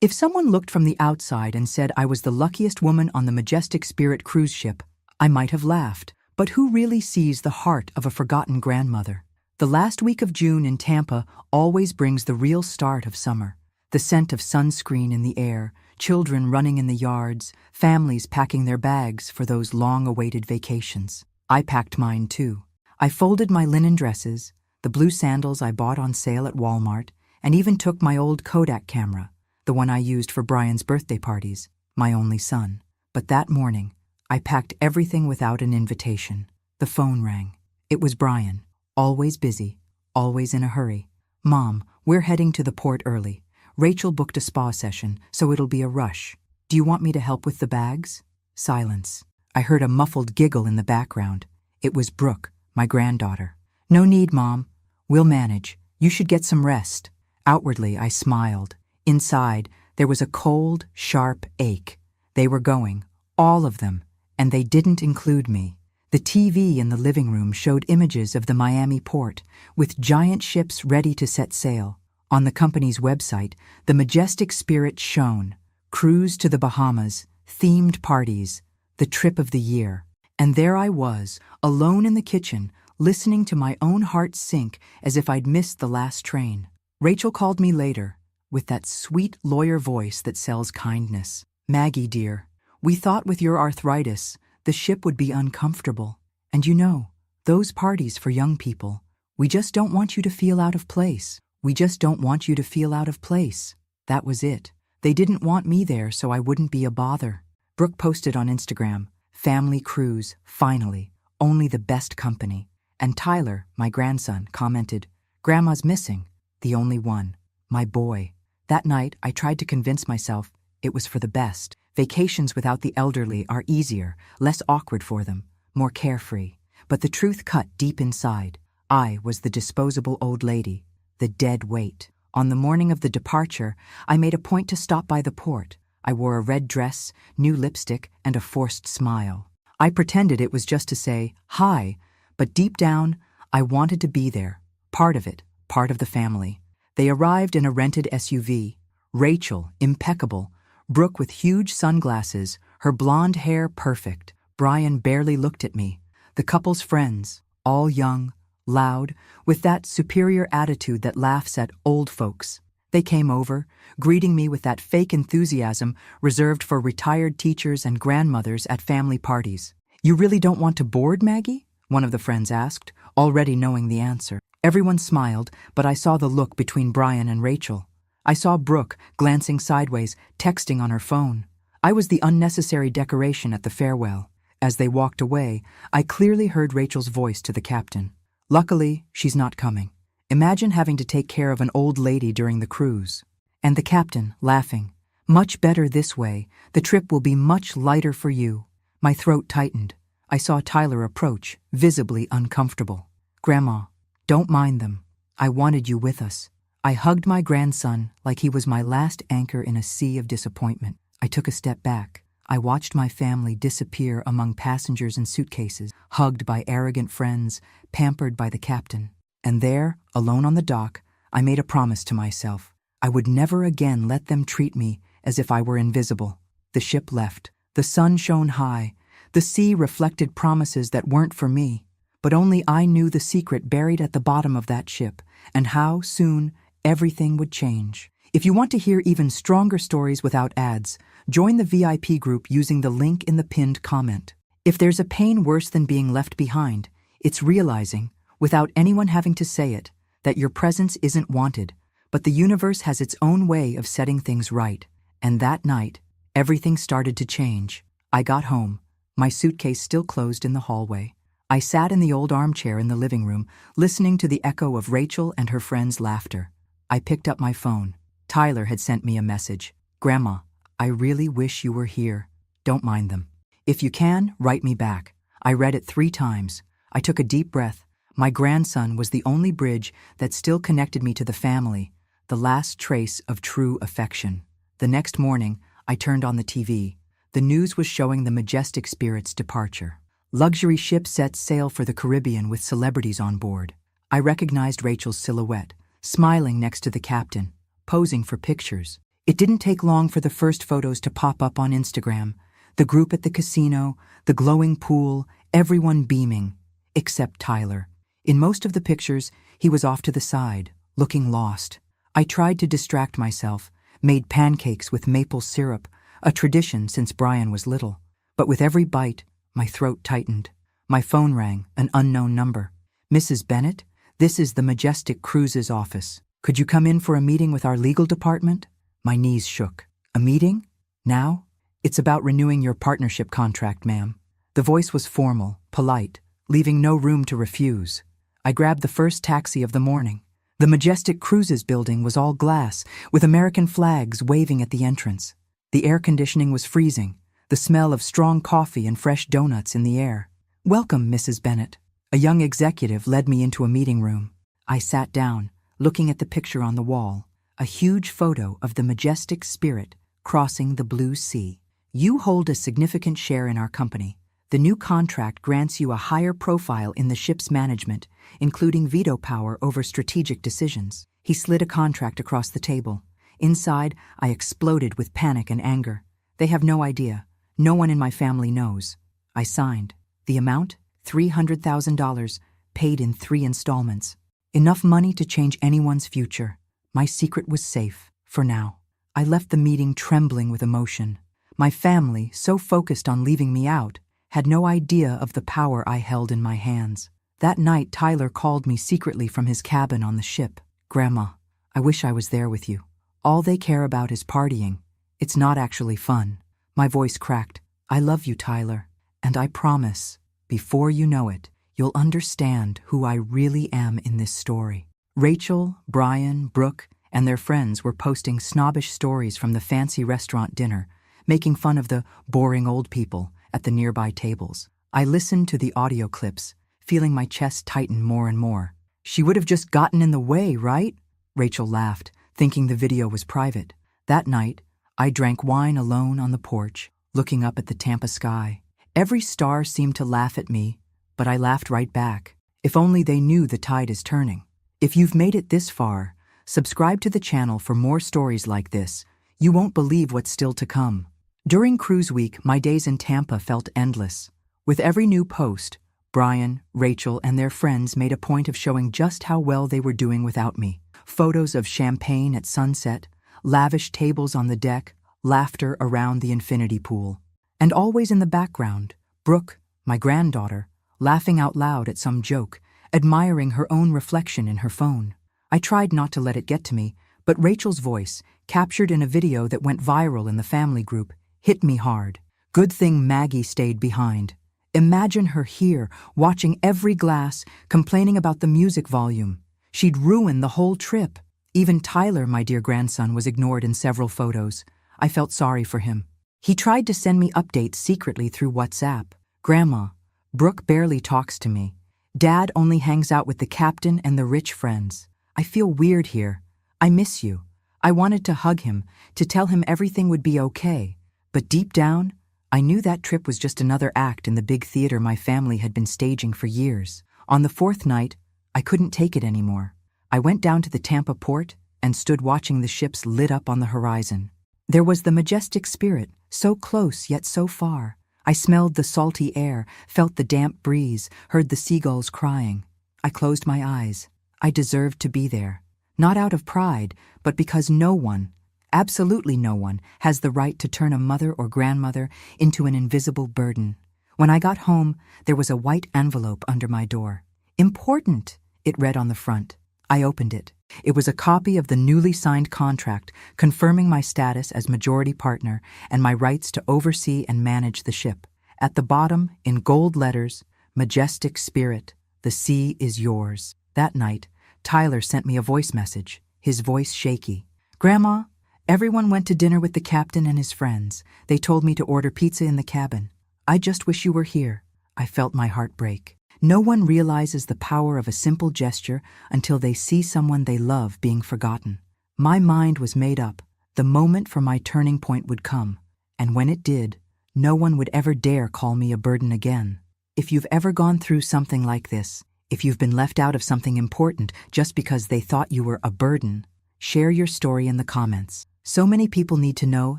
If someone looked from the outside and said I was the luckiest woman on the Majestic Spirit cruise ship, I might have laughed. But who really sees the heart of a forgotten grandmother? The last week of June in Tampa always brings the real start of summer. The scent of sunscreen in the air, children running in the yards, families packing their bags for those long-awaited vacations. I packed mine too. I folded my linen dresses, the blue sandals I bought on sale at Walmart, and even took my old Kodak camera, the one I used for Brian's birthday parties, my only son. But that morning, I packed everything without an invitation. The phone rang. It was Brian, always busy, always in a hurry. "Mom, we're heading to the port early. Rachel booked a spa session, so it'll be a rush. Do you want me to help with the bags?" Silence. I heard a muffled giggle in the background. It was Brooke, my granddaughter. "No need, Mom. We'll manage. You should get some rest." Outwardly, I smiled. Inside, there was a cold, sharp ache. They were going, all of them, and they didn't include me. The TV in the living room showed images of the Miami port, with giant ships ready to set sail. On the company's website, the Majestic Spirit shone. Cruise to the Bahamas, themed parties, the trip of the year. And there I was, alone in the kitchen, listening to my own heart sink as if I'd missed the last train. Rachel called me later, with that sweet lawyer voice that sells kindness. "Maggie, dear, we thought with your arthritis, the ship would be uncomfortable. And you know, those parties for young people, we just don't want you to feel out of place. We just don't want you to feel out of place." That was it. They didn't want me there so I wouldn't be a bother. Brooke posted on Instagram, "Family cruise, finally, only the best company." And Tyler, my grandson, commented, "Grandma's missing, the only one, my boy." That night, I tried to convince myself it was for the best. Vacations without the elderly are easier, less awkward for them, more carefree. But the truth cut deep inside. I was the disposable old lady, the dead weight. On the morning of the departure, I made a point to stop by the port. I wore a red dress, new lipstick, and a forced smile. I pretended it was just to say, "Hi," but deep down, I wanted to be there, part of it, part of the family. They arrived in a rented SUV. Rachel, impeccable. Brooke with huge sunglasses, her blonde hair perfect. Brian barely looked at me. The couple's friends, all young, loud, with that superior attitude that laughs at old folks. They came over, greeting me with that fake enthusiasm reserved for retired teachers and grandmothers at family parties. "You really don't want to board, Maggie?" one of the friends asked, already knowing the answer. Everyone smiled, but I saw the look between Brian and Rachel. I saw Brooke glancing sideways, texting on her phone. I was the unnecessary decoration at the farewell. As they walked away, I clearly heard Rachel's voice to the captain. "Luckily, she's not coming. Imagine having to take care of an old lady during the cruise." And the captain, laughing, "Much better this way. The trip will be much lighter for you." My throat tightened. I saw Tyler approach, visibly uncomfortable. "Grandma, don't mind them. I wanted you with us." I hugged my grandson like he was my last anchor in a sea of disappointment. I took a step back. I watched my family disappear among passengers and suitcases, hugged by arrogant friends, pampered by the captain. And there, alone on the dock, I made a promise to myself. I would never again let them treat me as if I were invisible. The ship left. The sun shone high. The sea reflected promises that weren't for me. But only I knew the secret buried at the bottom of that ship, and how soon everything would change. If you want to hear even stronger stories without ads, join the VIP group using the link in the pinned comment. If there's a pain worse than being left behind, it's realizing, without anyone having to say it, that your presence isn't wanted, but the universe has its own way of setting things right. And that night, everything started to change. I got home, my suitcase still closed in the hallway. I sat in the old armchair in the living room, listening to the echo of Rachel and her friends' laughter. I picked up my phone. Tyler had sent me a message. "Grandma, I really wish you were here. Don't mind them. If you can, write me back." I read it 3 times. I took a deep breath. My grandson was the only bridge that still connected me to the family, the last trace of true affection. The next morning, I turned on the TV. The news was showing the Majestic Spirit's departure. Luxury ship sets sail for the Caribbean with celebrities on board. I recognized Rachel's silhouette, smiling next to the captain, posing for pictures. It didn't take long for the first photos to pop up on Instagram. The group at the casino, the glowing pool, everyone beaming, except Tyler. In most of the pictures, he was off to the side, looking lost. I tried to distract myself, made pancakes with maple syrup, a tradition since Brian was little. But with every bite, my throat tightened. My phone rang, an unknown number. "Mrs. Bennett, this is the Majestic Cruises office. Could you come in for a meeting with our legal department?" My knees shook. "A meeting? Now?" "It's about renewing your partnership contract, ma'am." The voice was formal, polite, leaving no room to refuse. I grabbed the first taxi of the morning. The Majestic Cruises building was all glass, with American flags waving at the entrance. The air conditioning was freezing, the smell of strong coffee and fresh donuts in the air. "Welcome, Mrs. Bennett." A young executive led me into a meeting room. I sat down, looking at the picture on the wall, a huge photo of the Majestic Spirit crossing the blue sea. "You hold a significant share in our company. The new contract grants you a higher profile in the ship's management, including veto power over strategic decisions." He slid a contract across the table. Inside, I exploded with panic and anger. "They have no idea. No one in my family knows." I signed. The amount? $300,000, paid in 3 installments. Enough money to change anyone's future. My secret was safe, for now. I left the meeting trembling with emotion. My family, so focused on leaving me out, had no idea of the power I held in my hands. That night, Tyler called me secretly from his cabin on the ship. "Grandma, I wish I was there with you. All they care about is partying. It's not actually fun." My voice cracked. "I love you, Tyler, and I promise, before you know it, you'll understand who I really am in this story." Rachel, Brian, Brooke, and their friends were posting snobbish stories from the fancy restaurant dinner, making fun of the boring old people at the nearby tables. I listened to the audio clips, feeling my chest tighten more and more. "She would have just gotten in the way, right?" Rachel laughed, thinking the video was private. That night, I drank wine alone on the porch, looking up at the Tampa sky. Every star seemed to laugh at me, but I laughed right back. If only they knew the tide is turning. If you've made it this far, subscribe to the channel for more stories like this. You won't believe what's still to come. During cruise week, my days in Tampa felt endless. With every new post, Brian, Rachel, and their friends made a point of showing just how well they were doing without me. Photos of champagne at sunset, lavish tables on the deck, laughter around the infinity pool. And always in the background, Brooke, my granddaughter, laughing out loud at some joke, admiring her own reflection in her phone. I tried not to let it get to me, but Rachel's voice, captured in a video that went viral in the family group, hit me hard. Good thing Maggie stayed behind. Imagine her here, watching every glass, complaining about the music volume. She'd ruin the whole trip. Even Tyler, my dear grandson, was ignored in several photos. I felt sorry for him. He tried to send me updates secretly through WhatsApp. "Grandma, Brooke barely talks to me. Dad only hangs out with the captain and the rich friends. I feel weird here. I miss you." I wanted to hug him, to tell him everything would be okay. But deep down, I knew that trip was just another act in the big theater my family had been staging for years. On the 4th night, I couldn't take it anymore. I went down to the Tampa port and stood watching the ships lit up on the horizon. There was the Majestic Spirit, so close yet so far. I smelled the salty air, felt the damp breeze, heard the seagulls crying. I closed my eyes. I deserved to be there. Not out of pride, but because no one, absolutely no one, has the right to turn a mother or grandmother into an invisible burden. When I got home, there was a white envelope under my door. "Important," it read on the front. I opened it. It was a copy of the newly signed contract confirming my status as majority partner and my rights to oversee and manage the ship. At the bottom, in gold letters, "Majestic Spirit, the sea is yours." That night, Tyler sent me a voice message, his voice shaky. "Grandma, everyone went to dinner with the captain and his friends. They told me to order pizza in the cabin. I just wish you were here." I felt my heart break. No one realizes the power of a simple gesture until they see someone they love being forgotten. My mind was made up. The moment for my turning point would come. And when it did, no one would ever dare call me a burden again. If you've ever gone through something like this, if you've been left out of something important just because they thought you were a burden, share your story in the comments. So many people need to know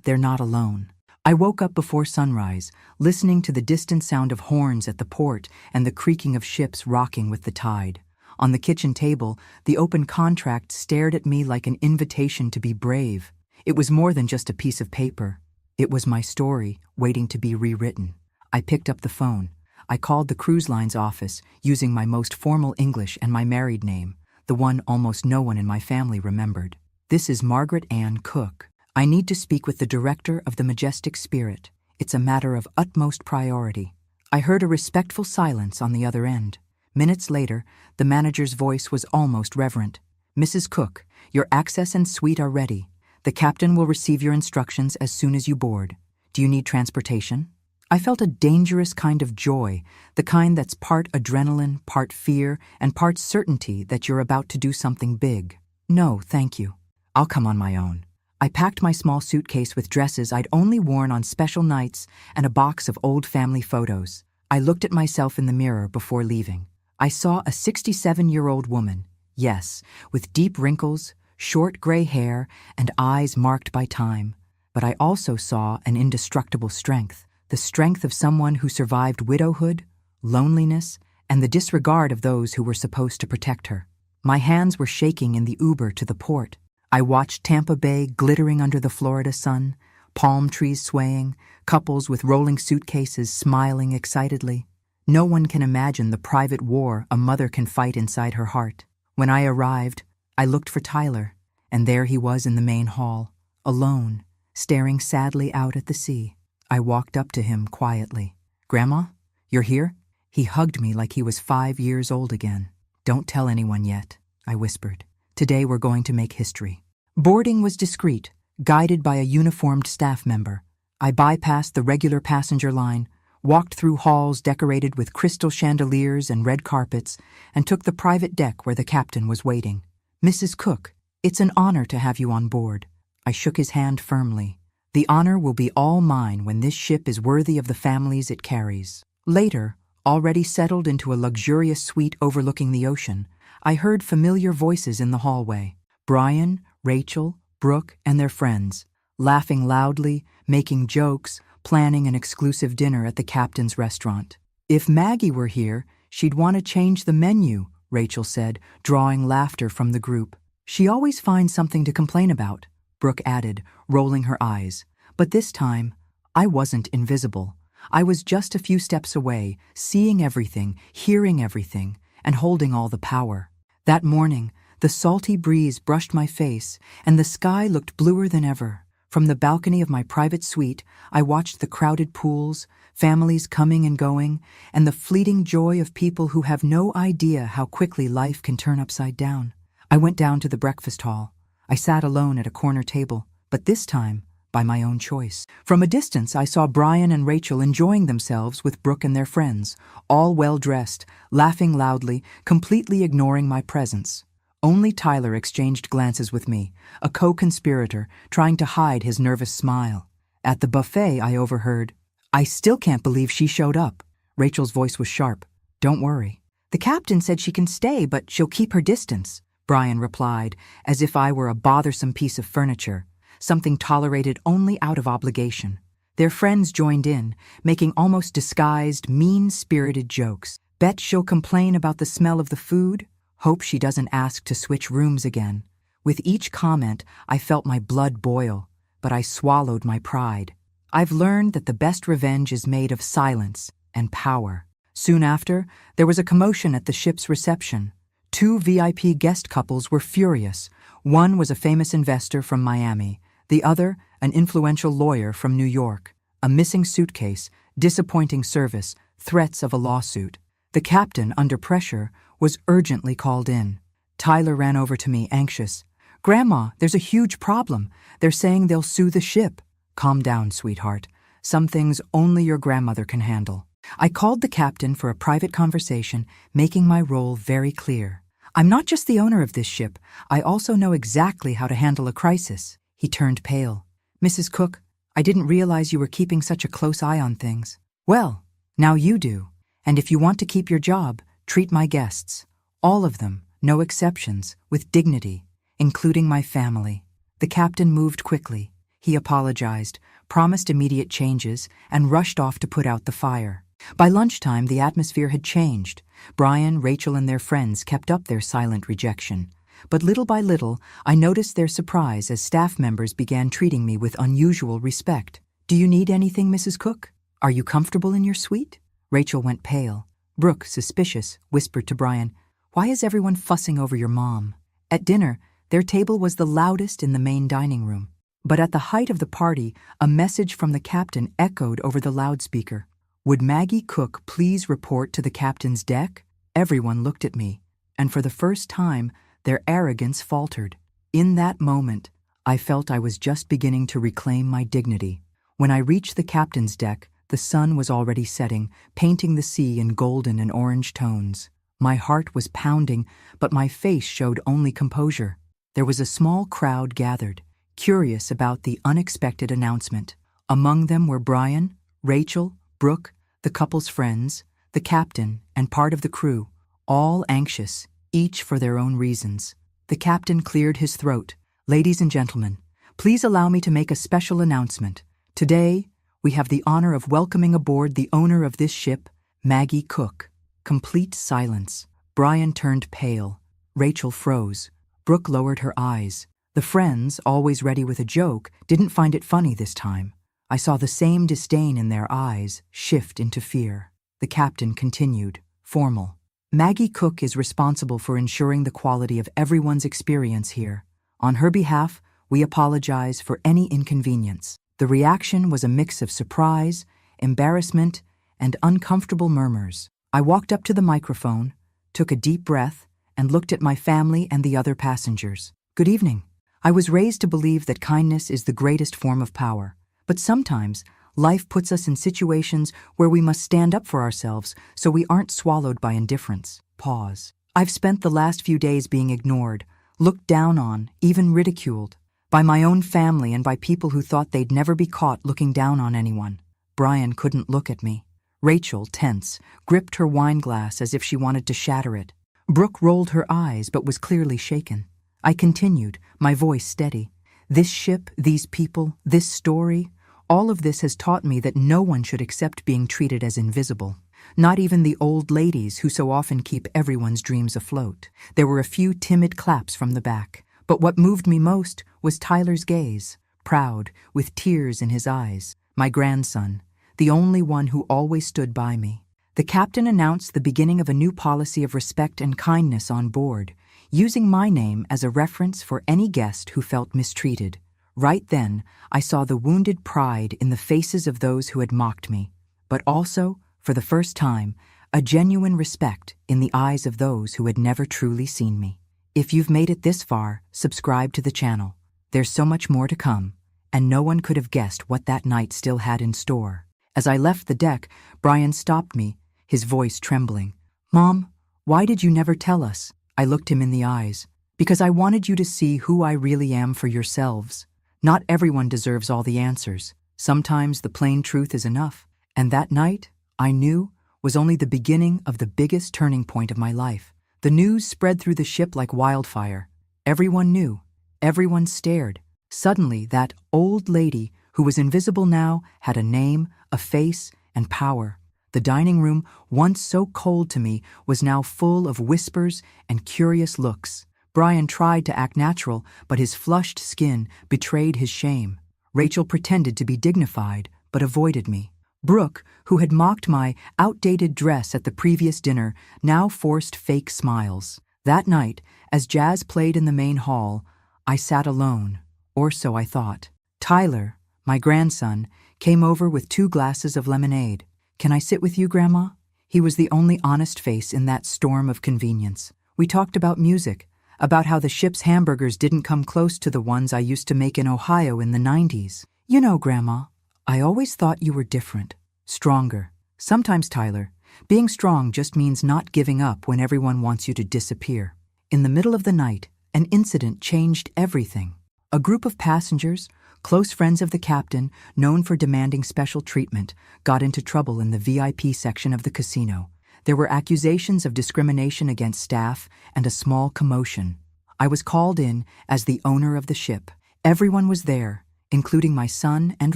they're not alone. I woke up before sunrise, listening to the distant sound of horns at the port and the creaking of ships rocking with the tide. On the kitchen table, the open contract stared at me like an invitation to be brave. It was more than just a piece of paper. It was my story, waiting to be rewritten. I picked up the phone. I called the cruise line's office, using my most formal English and my married name, the one almost no one in my family remembered. "This is Margaret Ann Cook. I need to speak with the director of the Majestic Spirit. It's a matter of utmost priority." I heard a respectful silence on the other end. Minutes later, the manager's voice was almost reverent. "Mrs. Cook, your access and suite are ready. The captain will receive your instructions as soon as you board. Do you need transportation?" I felt a dangerous kind of joy, the kind that's part adrenaline, part fear, and part certainty that you're about to do something big. "No, thank you. I'll come on my own." I packed my small suitcase with dresses I'd only worn on special nights and a box of old family photos. I looked at myself in the mirror before leaving. I saw a 67-year-old woman, yes, with deep wrinkles, short gray hair, and eyes marked by time. But I also saw an indestructible strength, the strength of someone who survived widowhood, loneliness, and the disregard of those who were supposed to protect her. My hands were shaking in the Uber to the port. I watched Tampa Bay glittering under the Florida sun, palm trees swaying, couples with rolling suitcases smiling excitedly. No one can imagine the private war a mother can fight inside her heart. When I arrived, I looked for Tyler, and there he was in the main hall, alone, staring sadly out at the sea. I walked up to him quietly. "Grandma, you're here?" He hugged me like he was 5 years old again. "Don't tell anyone yet," I whispered. "Today we're going to make history." Boarding was discreet, guided by a uniformed staff member. I bypassed the regular passenger line, walked through halls decorated with crystal chandeliers and red carpets, and took the private deck where the captain was waiting. "Mrs. Cook, it's an honor to have you on board." I shook his hand firmly. "The honor will be all mine when this ship is worthy of the families it carries." Later, already settled into a luxurious suite overlooking the ocean, I heard familiar voices in the hallway. Brian, Rachel, Brooke, and their friends, laughing loudly, making jokes, planning an exclusive dinner at the captain's restaurant. "If Maggie were here, she'd want to change the menu," Rachel said, drawing laughter from the group. "She always finds something to complain about," Brooke added, rolling her eyes. But this time, I wasn't invisible. I was just a few steps away, seeing everything, hearing everything, and holding all the power. That morning, the salty breeze brushed my face, and the sky looked bluer than ever. From the balcony of my private suite, I watched the crowded pools, families coming and going, and the fleeting joy of people who have no idea how quickly life can turn upside down. I went down to the breakfast hall. I sat alone at a corner table, but this time, by my own choice. From a distance, I saw Brian and Rachel enjoying themselves with Brooke and their friends, all well-dressed, laughing loudly, completely ignoring my presence. Only Tyler exchanged glances with me, a co-conspirator, trying to hide his nervous smile. At the buffet, I overheard, "I still can't believe she showed up." Rachel's voice was sharp. "Don't worry. The captain said she can stay, but she'll keep her distance," Brian replied, as if I were a bothersome piece of furniture, something tolerated only out of obligation. Their friends joined in, making almost disguised, mean-spirited jokes. "Bet she'll complain about the smell of the food? Hope she doesn't ask to switch rooms again." With each comment, I felt my blood boil, but I swallowed my pride. I've learned that the best revenge is made of silence and power. Soon after, there was a commotion at the ship's reception. 2 VIP guest couples were furious. One was a famous investor from Miami, the other an influential lawyer from New York. A missing suitcase, disappointing service, threats of a lawsuit. The captain, under pressure, was urgently called in. Tyler ran over to me, anxious. "Grandma, there's a huge problem. They're saying they'll sue the ship." "Calm down, sweetheart. Some things only your grandmother can handle." I called the captain for a private conversation, making my role very clear. "I'm not just the owner of this ship. I also know exactly how to handle a crisis." He turned pale. "Mrs. Cook, I didn't realize you were keeping such a close eye on things." "Well, now you do. And if you want to keep your job, treat my guests, all of them, no exceptions, with dignity, including my family." The captain moved quickly. He apologized, promised immediate changes, and rushed off to put out the fire. By lunchtime, the atmosphere had changed. Brian, Rachel, and their friends kept up their silent rejection. But little by little, I noticed their surprise as staff members began treating me with unusual respect. "Do you need anything, Mrs. Cook? Are you comfortable in your suite?" Rachel went pale. Brooke, suspicious, whispered to Brian, "Why is everyone fussing over your mom?" At dinner, their table was the loudest in the main dining room. But at the height of the party, a message from the captain echoed over the loudspeaker. "Would Maggie Cook please report to the captain's deck?" Everyone looked at me, and for the first time, their arrogance faltered. In that moment, I felt I was just beginning to reclaim my dignity. When I reached the captain's deck, the sun was already setting, painting the sea in golden and orange tones. My heart was pounding, but my face showed only composure. There was a small crowd gathered, curious about the unexpected announcement. Among them were Brian, Rachel, Brooke, the couple's friends, the captain, and part of the crew, all anxious, each for their own reasons. The captain cleared his throat. "Ladies and gentlemen, please allow me to make a special announcement. Today, we have the honor of welcoming aboard the owner of this ship, Maggie Cook." Complete silence. Brian turned pale. Rachel froze. Brooke lowered her eyes. The friends, always ready with a joke, didn't find it funny this time. I saw the same disdain in their eyes shift into fear. The captain continued, formal. "Maggie Cook is responsible for ensuring the quality of everyone's experience here. On her behalf, we apologize for any inconvenience." The reaction was a mix of surprise, embarrassment, and uncomfortable murmurs. I walked up to the microphone, took a deep breath, and looked at my family and the other passengers. "Good evening. I was raised to believe that kindness is the greatest form of power. But sometimes, life puts us in situations where we must stand up for ourselves so we aren't swallowed by indifference." Pause. "I've spent the last few days being ignored, looked down on, even ridiculed, by my own family and by people who thought they'd never be caught looking down on anyone." Brian couldn't look at me. Rachel, tense, gripped her wine glass as if she wanted to shatter it. Brooke rolled her eyes but was clearly shaken. I continued, my voice steady. "This ship, these people, this story, all of this has taught me that no one should accept being treated as invisible. Not even the old ladies who so often keep everyone's dreams afloat." There were a few timid claps from the back, but what moved me most was Tyler's gaze, proud, with tears in his eyes. My grandson, the only one who always stood by me. The captain announced the beginning of a new policy of respect and kindness on board, using my name as a reference for any guest who felt mistreated. Right then, I saw the wounded pride in the faces of those who had mocked me, but also, for the first time, a genuine respect in the eyes of those who had never truly seen me. If you've made it this far, subscribe to the channel. There's so much more to come, and no one could have guessed what that night still had in store. As I left the deck, Brian stopped me, his voice trembling. "Mom, why did you never tell us?" I looked him in the eyes. "Because I wanted you to see who I really am for yourselves. Not everyone deserves all the answers. Sometimes the plain truth is enough." And that night, I knew, was only the beginning of the biggest turning point of my life. The news spread through the ship like wildfire. Everyone knew. Everyone stared. Suddenly, that old lady, who was invisible now, had a name, a face, and power. The dining room, once so cold to me, was now full of whispers and curious looks. Brian tried to act natural, but his flushed skin betrayed his shame. Rachel pretended to be dignified, but avoided me. Brooke, who had mocked my outdated dress at the previous dinner, now forced fake smiles. That night, as jazz played in the main hall, I sat alone, or so I thought. Tyler, my grandson, came over with 2 glasses of lemonade. "Can I sit with you, Grandma?" He was the only honest face in that storm of convenience. We talked about music, about how the ship's hamburgers didn't come close to the ones I used to make in Ohio in the 90s. "You know, Grandma, I always thought you were different, stronger. Sometimes, Tyler, being strong just means not giving up when everyone wants you to disappear." In the middle of the night, an incident changed everything. A group of passengers, close friends of the captain, known for demanding special treatment, got into trouble in the VIP section of the casino. There were accusations of discrimination against staff and a small commotion. I was called in as the owner of the ship. Everyone was there, including my son and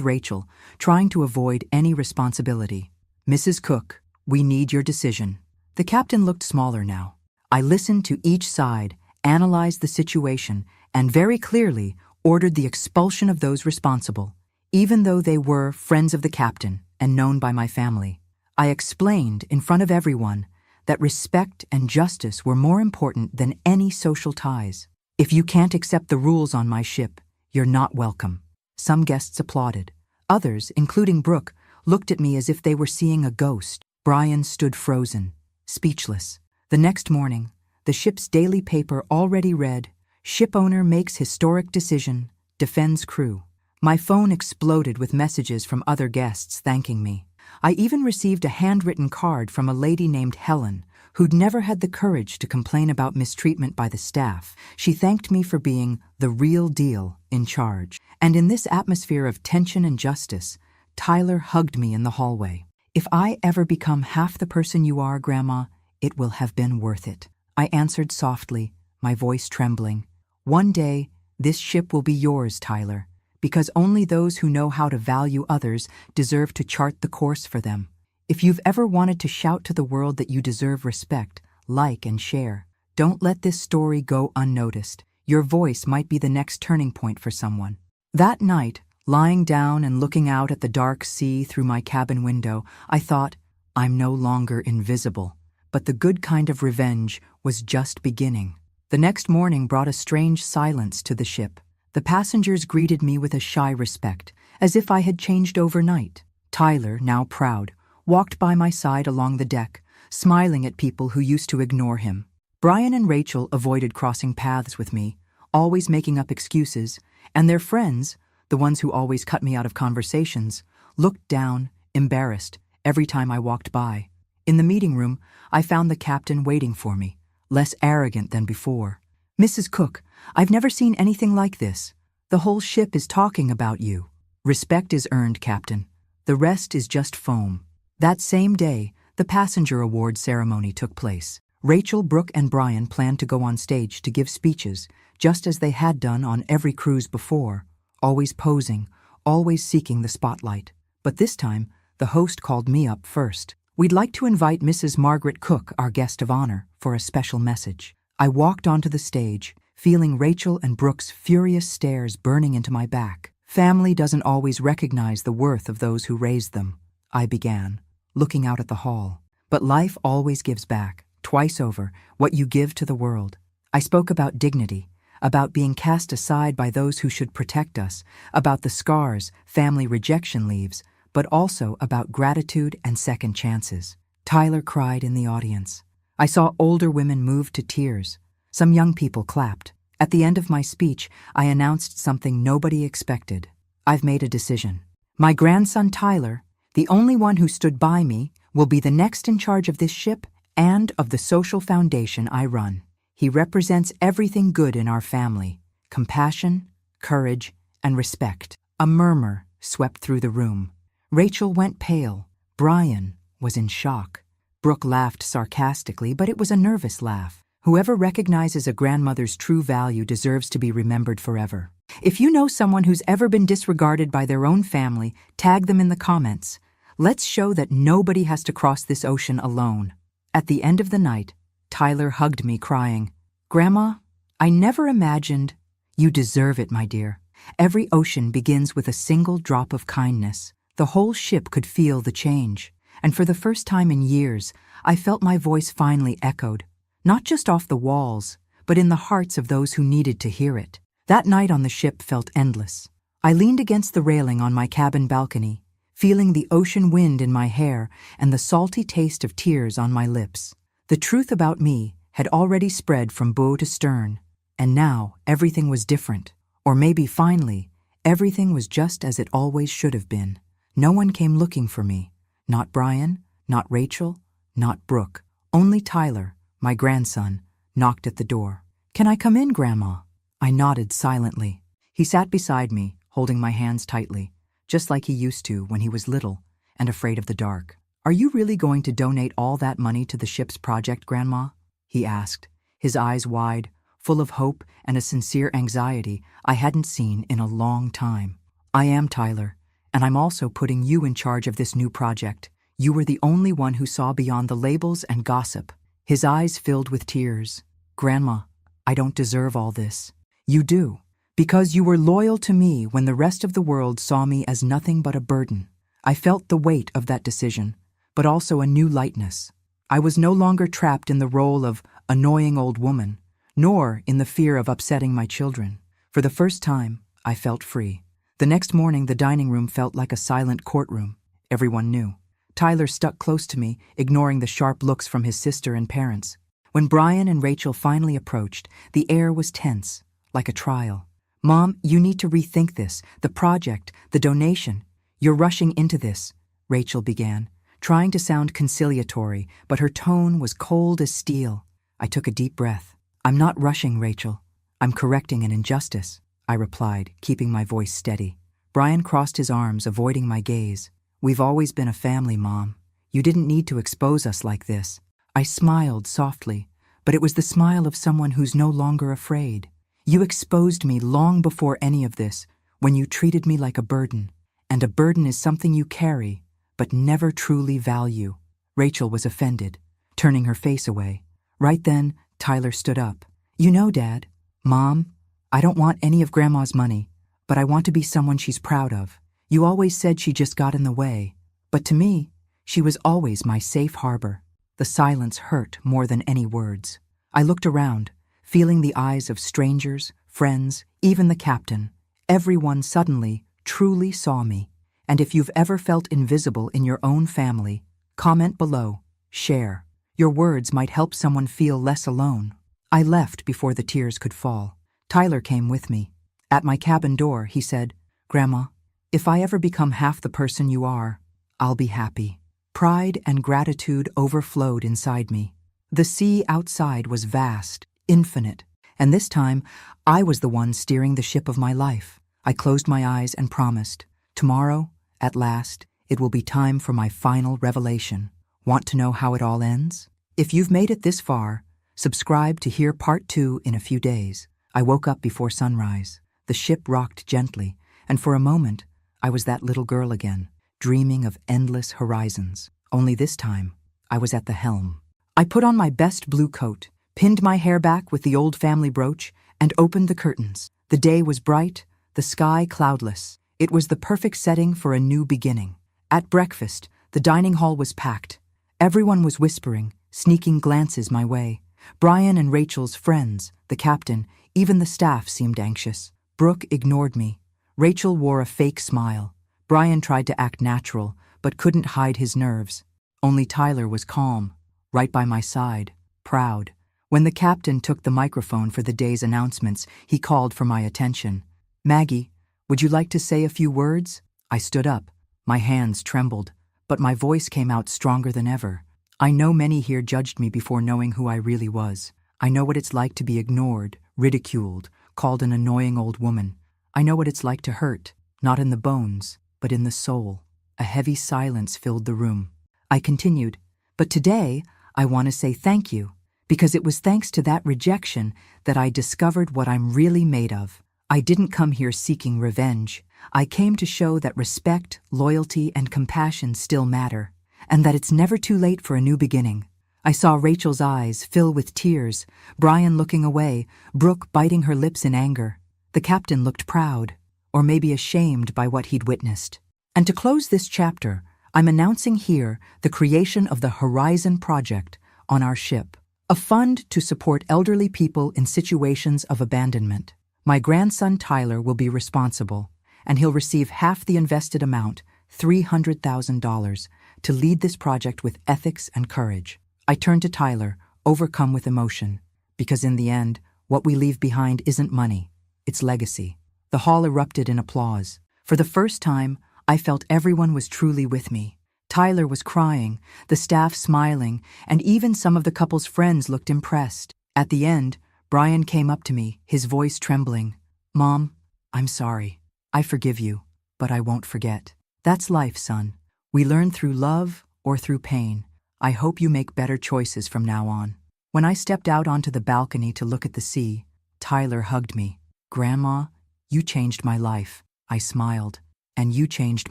Rachel, trying to avoid any responsibility. "Mrs. Cook, we need your decision." The captain looked smaller now. I listened to each side, analyzed the situation, and very clearly ordered the expulsion of those responsible, even though they were friends of the captain and known by my family. I explained in front of everyone that respect and justice were more important than any social ties. "If you can't accept the rules on my ship, you're not welcome." Some guests applauded. Others, including Brooke, looked at me as if they were seeing a ghost. Brian stood frozen, speechless. The next morning, the ship's daily paper already read, "Ship owner makes historic decision, defends crew." My phone exploded with messages from other guests thanking me. I even received a handwritten card from a lady named Helen, who'd never had the courage to complain about mistreatment by the staff. She thanked me for being the real deal in charge. And in this atmosphere of tension and justice, Tyler hugged me in the hallway. "If I ever become half the person you are, Grandma, it will have been worth it." I answered softly, my voice trembling. "One day, this ship will be yours, Tyler, because only those who know how to value others deserve to chart the course for them. If you've ever wanted to shout to the world that you deserve respect, like and share. Don't let this story go unnoticed. Your voice might be the next turning point for someone." That night, lying down and looking out at the dark sea through my cabin window, I thought, I'm no longer invisible. But the good kind of revenge was just beginning. The next morning brought a strange silence to the ship. The passengers greeted me with a shy respect, as if I had changed overnight. Tyler, now proud, walked by my side along the deck, smiling at people who used to ignore him. Brian and Rachel avoided crossing paths with me, always making up excuses, and their friends, the ones who always cut me out of conversations, looked down, embarrassed, every time I walked by. In the meeting room, I found the captain waiting for me, less arrogant than before. "Mrs. Cook, I've never seen anything like this. The whole ship is talking about you." "Respect is earned, Captain. The rest is just foam." That same day, the passenger award ceremony took place. Rachel, Brooke, and Brian planned to go on stage to give speeches, just as they had done on every cruise before, always posing, always seeking the spotlight. But this time, the host called me up first. "We'd like to invite Mrs. Margaret Cook, our guest of honor, for a special message." I walked onto the stage, feeling Rachel and Brooke's furious stares burning into my back. "Family doesn't always recognize the worth of those who raised them," I began, looking out at the hall. "But life always gives back, twice over, what you give to the world." I spoke about dignity, about being cast aside by those who should protect us, about the scars family rejection leaves, but also about gratitude and second chances. Tyler cried in the audience. I saw older women move to tears. Some young people clapped. At the end of my speech, I announced something nobody expected. "I've made a decision. My grandson Tyler, the only one who stood by me, will be the next in charge of this ship and of the social foundation I run. He represents everything good in our family: compassion, courage, and respect." A murmur swept through the room. Rachel went pale. Brian was in shock. Brooke laughed sarcastically, but it was a nervous laugh. Whoever recognizes a grandmother's true value deserves to be remembered forever. If you know someone who's ever been disregarded by their own family, tag them in the comments. Let's show that nobody has to cross this ocean alone. At the end of the night, Tyler hugged me, crying, "Grandma, I never imagined—" "You deserve it, my dear. Every ocean begins with a single drop of kindness." The whole ship could feel the change, and for the first time in years, I felt my voice finally echoed, not just off the walls, but in the hearts of those who needed to hear it. That night on the ship felt endless. I leaned against the railing on my cabin balcony, feeling the ocean wind in my hair and the salty taste of tears on my lips. The truth about me had already spread from bow to stern, and now everything was different. Or maybe finally, everything was just as it always should have been. No one came looking for me. Not Brian, not Rachel, not Brooke. Only Tyler, my grandson, knocked at the door. "Can I come in, Grandma?" I nodded silently. He sat beside me, holding my hands tightly, just like he used to when he was little and afraid of the dark. "Are you really going to donate all that money to the ship's project, Grandma?" he asked, his eyes wide, full of hope and a sincere anxiety I hadn't seen in a long time. "I am Tyler, and I'm also putting you in charge of this new project. You were the only one who saw beyond the labels and gossip." His eyes filled with tears. "Grandma, I don't deserve all this." "You do, because you were loyal to me when the rest of the world saw me as nothing but a burden." I felt the weight of that decision, but also a new lightness. I was no longer trapped in the role of annoying old woman, nor in the fear of upsetting my children. For the first time, I felt free. The next morning, the dining room felt like a silent courtroom. Everyone knew. Tyler stuck close to me, ignoring the sharp looks from his sister and parents. When Brian and Rachel finally approached, the air was tense, like a trial. "Mom, you need to rethink this. The project, the donation. You're rushing into this," Rachel began, trying to sound conciliatory, but her tone was cold as steel. I took a deep breath. "I'm not rushing, Rachel. I'm correcting an injustice," I replied, keeping my voice steady. Brian crossed his arms, avoiding my gaze. "We've always been a family, Mom. You didn't need to expose us like this." I smiled softly, but it was the smile of someone who's no longer afraid. "You exposed me long before any of this, when you treated me like a burden. And a burden is something you carry, but never truly value." Rachel was offended, turning her face away. Right then, Tyler stood up. "You know, Dad, Mom, I don't want any of Grandma's money, but I want to be someone she's proud of. You always said she just got in the way, but to me, she was always my safe harbor." The silence hurt more than any words. I looked around, feeling the eyes of strangers, friends, even the captain. Everyone suddenly, truly saw me. And if you've ever felt invisible in your own family, comment below, share. Your words might help someone feel less alone. I left before the tears could fall. Tyler came with me. At my cabin door, he said, "Grandma, if I ever become half the person you are, I'll be happy." Pride and gratitude overflowed inside me. The sea outside was vast, infinite, and this time I was the one steering the ship of my life. I closed my eyes and promised, "Tomorrow, at last, it will be time for my final revelation." Want to know how it all ends? If you've made it this far, subscribe to hear part 2 in a few days. I woke up before sunrise. The ship rocked gently, and for a moment, I was that little girl again, dreaming of endless horizons. Only this time, I was at the helm. I put on my best blue coat, pinned my hair back with the old family brooch, and opened the curtains. The day was bright, the sky cloudless. It was the perfect setting for a new beginning. At breakfast, the dining hall was packed. Everyone was whispering, sneaking glances my way. Brian and Rachel's friends, the captain, even the staff seemed anxious. Brooke ignored me. Rachel wore a fake smile. Brian tried to act natural, but couldn't hide his nerves. Only Tyler was calm, right by my side, proud. When the captain took the microphone for the day's announcements, he called for my attention. "Maggie, would you like to say a few words?" I stood up. My hands trembled, but my voice came out stronger than ever. "I know many here judged me before knowing who I really was. I know what it's like to be ignored, ridiculed, called an annoying old woman. I know what it's like to hurt, not in the bones, but in the soul." A heavy silence filled the room. I continued, "But today, I want to say thank you, because it was thanks to that rejection that I discovered what I'm really made of. I didn't come here seeking revenge. I came to show that respect, loyalty, and compassion still matter, and that it's never too late for a new beginning." I saw Rachel's eyes fill with tears, Brian looking away, Brooke biting her lips in anger. The captain looked proud, or maybe ashamed by what he'd witnessed. And to close this chapter, I'm announcing here the creation of the Horizon Project on our ship, a fund to support elderly people in situations of abandonment. My grandson Tyler will be responsible, and he'll receive half the invested amount, $300,000, to lead this project with ethics and courage. I turned to Tyler, overcome with emotion, because in the end, what we leave behind isn't money, it's legacy. The hall erupted in applause. For the first time, I felt everyone was truly with me. Tyler was crying, the staff smiling, and even some of the couple's friends looked impressed. At the end, Brian came up to me, his voice trembling. "Mom, I'm sorry. I forgive you, but I won't forget." That's life, son. We learn through love or through pain. I hope you make better choices from now on. When I stepped out onto the balcony to look at the sea, Tyler hugged me. Grandma, you changed my life. I smiled. And you changed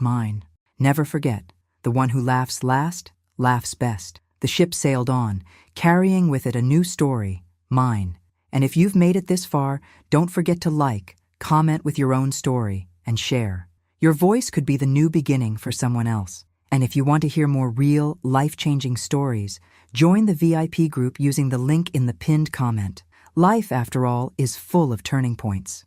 mine. Never forget, the one who laughs last, laughs best. The ship sailed on, carrying with it a new story, mine. And if you've made it this far, don't forget to like, comment with your own story, and share. Your voice could be the new beginning for someone else. And if you want to hear more real, life-changing stories, join the VIP group using the link in the pinned comment. Life, after all, is full of turning points.